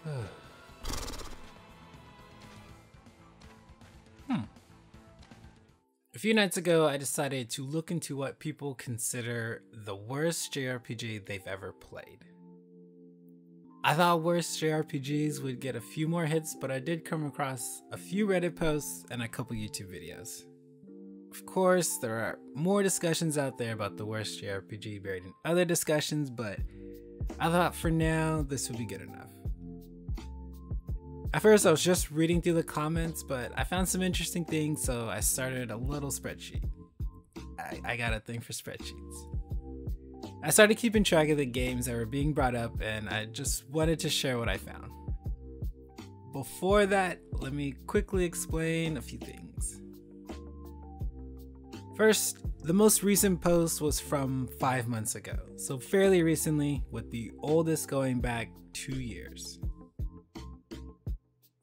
A few nights ago, I decided to look into what people consider the worst JRPG they've ever played. I thought worst JRPGs would get a few more hits, but I did come across a few Reddit posts and a couple YouTube videos. Of course, there are more discussions out there about the worst JRPG buried in other discussions, but I thought for now, this would be good enough. At first, I was just reading through the comments, but I found some interesting things, so I started a little spreadsheet. I got a thing for spreadsheets. I started keeping track of the games that were being brought up, and I just wanted to share what I found. Before that, let me quickly explain a few things. First, the most recent post was from 5 months ago, so fairly recently, with the oldest going back 2 years.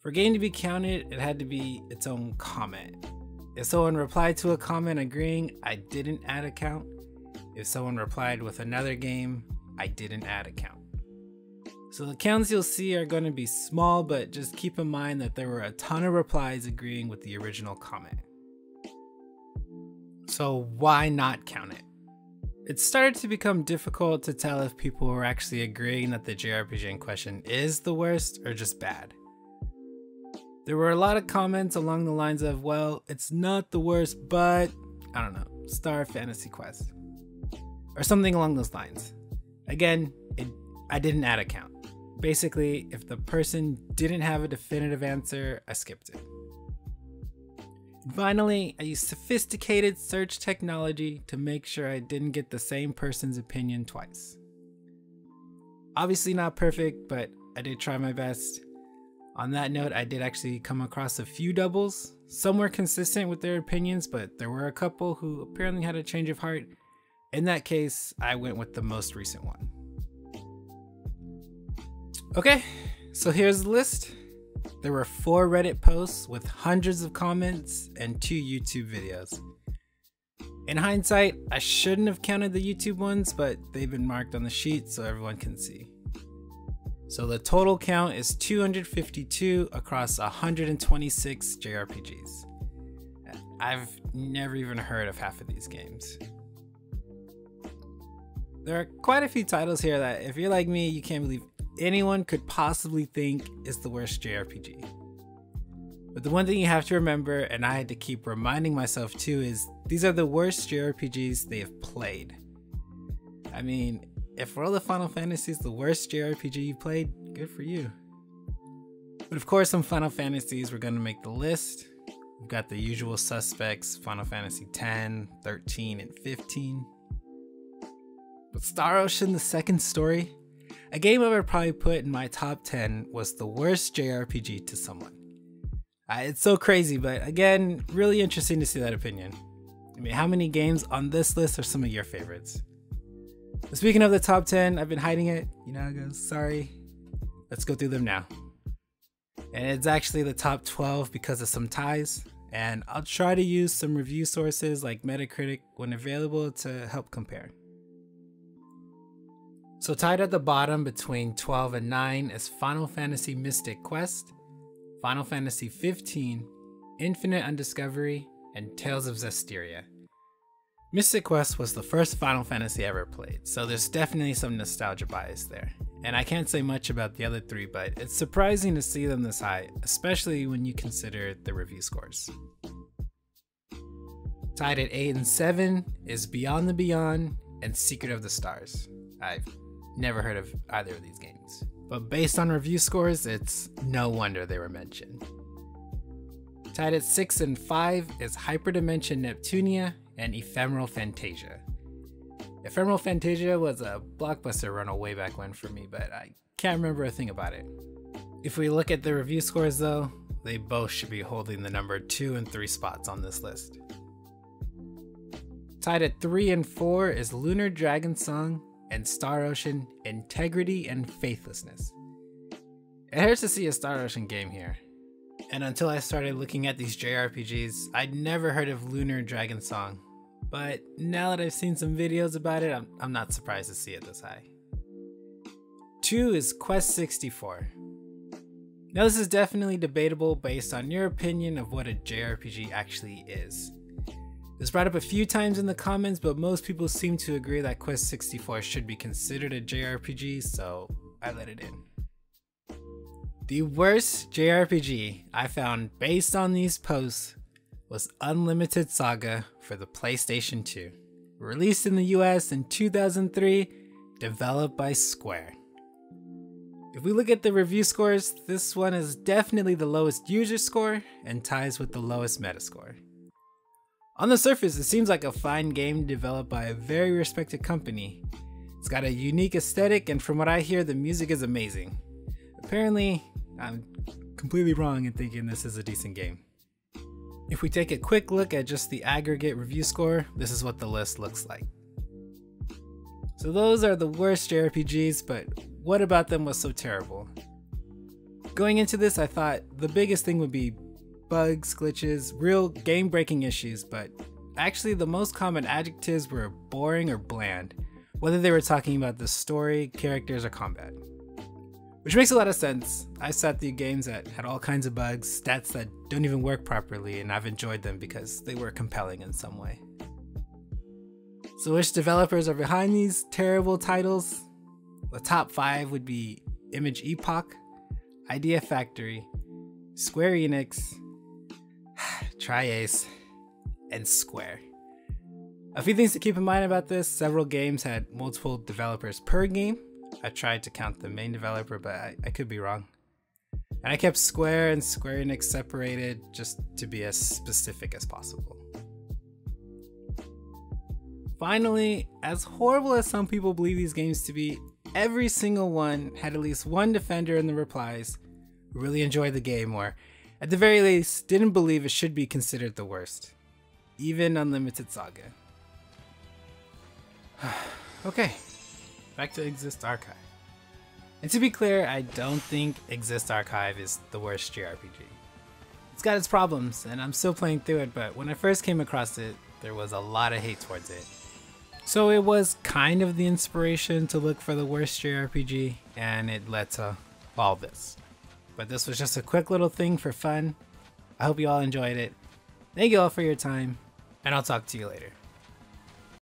For a game to be counted, it had to be its own comment. If someone replied to a comment agreeing, I didn't add a count. If someone replied with another game, I didn't add a count. So the counts you'll see are going to be small, but just keep in mind that there were a ton of replies agreeing with the original comment. So why not count it? It started to become difficult to tell if people were actually agreeing that the JRPG in question is the worst or just bad. There were a lot of comments along the lines of, well, it's not the worst, but, I don't know, Star Fantasy Quest. Or something along those lines. Again, I didn't add a count. Basically, if the person didn't have a definitive answer, I skipped it. And finally, I used sophisticated search technology to make sure I didn't get the same person's opinion twice. Obviously not perfect, but I did try my best. On that note, I did actually come across a few doubles. Some were consistent with their opinions, but there were a couple who apparently had a change of heart. In that case, I went with the most recent one. Okay, so here's the list. There were 4 Reddit posts with hundreds of comments and 2 YouTube videos. In hindsight, I shouldn't have counted the YouTube ones, but they've been marked on the sheet so everyone can see. So the total count is 252 across 126 JRPGs. I've never even heard of half of these games. There are quite a few titles here that if you're like me, you can't believe anyone could possibly think is the worst JRPG. But the one thing you have to remember, and I had to keep reminding myself too, is these are the worst JRPGs they have played. I mean, if World of Final Fantasy is the worst JRPG you played, good for you. But of course, some Final Fantasies were going to make the list. We've got the usual suspects, Final Fantasy X, 13, and 15. But Star Ocean, the second story, a game I would probably put in my top 10, was the worst JRPG to someone. It's so crazy, but again, really interesting to see that opinion. I mean, how many games on this list are some of your favorites? Speaking of the top 10, I've been hiding it. You know how it goes, sorry. Let's go through them now. And it's actually the top 12 because of some ties. And I'll try to use some review sources like Metacritic when available to help compare. So tied at the bottom between 12 and 9 is Final Fantasy Mystic Quest, Final Fantasy 15, Infinite Undiscovery, and Tales of Zestiria. Mystic Quest was the first Final Fantasy I ever played, so there's definitely some nostalgia bias there. And I can't say much about the other 3, but it's surprising to see them this high, especially when you consider the review scores. Tied at 8 and 7 is Beyond the Beyond and Secret of the Stars. I've never heard of either of these games, but based on review scores, it's no wonder they were mentioned. Tied at 6 and 5 is Hyperdimension Neptunia and Ephemeral Fantasia. Ephemeral Fantasia was a blockbuster run way back when for me, but I can't remember a thing about it. If we look at the review scores though, they both should be holding the number 2 and 3 spots on this list. Tied at 3 and 4 is Lunar Dragon Song and Star Ocean Integrity and Faithlessness. It hurts to see a Star Ocean game here. And until I started looking at these JRPGs, I'd never heard of Lunar Dragon Song. But now that I've seen some videos about it, I'm not surprised to see it this high. 2 is Quest 64. Now this is definitely debatable based on your opinion of what a JRPG actually is. This brought up a few times in the comments, but most people seem to agree that Quest 64 should be considered a JRPG, so I let it in. The worst JRPG I found based on these posts was Unlimited Saga for the PlayStation 2. Released in the US in 2003, developed by Square. If we look at the review scores, this one is definitely the lowest user score and ties with the lowest Metascore. On the surface, it seems like a fine game developed by a very respected company. It's got a unique aesthetic, and from what I hear, the music is amazing. Apparently, I'm completely wrong in thinking this is a decent game. If we take a quick look at just the aggregate review score, this is what the list looks like. So those are the worst JRPGs, but what about them was so terrible? Going into this, I thought the biggest thing would be bugs, glitches, real game-breaking issues, but actually the most common adjectives were boring or bland, whether they were talking about the story, characters, or combat. Which makes a lot of sense. I sat through games that had all kinds of bugs, stats that don't even work properly, and I've enjoyed them because they were compelling in some way. So which developers are behind these terrible titles? The top 5 would be Image Epoch, Idea Factory, Square Enix, Tri-Ace, and Square. A few things to keep in mind about this: several games had multiple developers per game. I tried to count the main developer, but I could be wrong. And I kept Square and Square Enix separated just to be as specific as possible. Finally, as horrible as some people believe these games to be, every single one had at least one defender in the replies who really enjoyed the game, or at the very least didn't believe it should be considered the worst. Even Unlimited Saga. Okay, back to Exist Archive. And to be clear, I don't think Exist Archive is the worst JRPG. It's got its problems, and I'm still playing through it, but when I first came across it, there was a lot of hate towards it. So it was kind of the inspiration to look for the worst JRPG, and it led to all this. But this was just a quick little thing for fun. I hope you all enjoyed it. Thank you all for your time, and I'll talk to you later.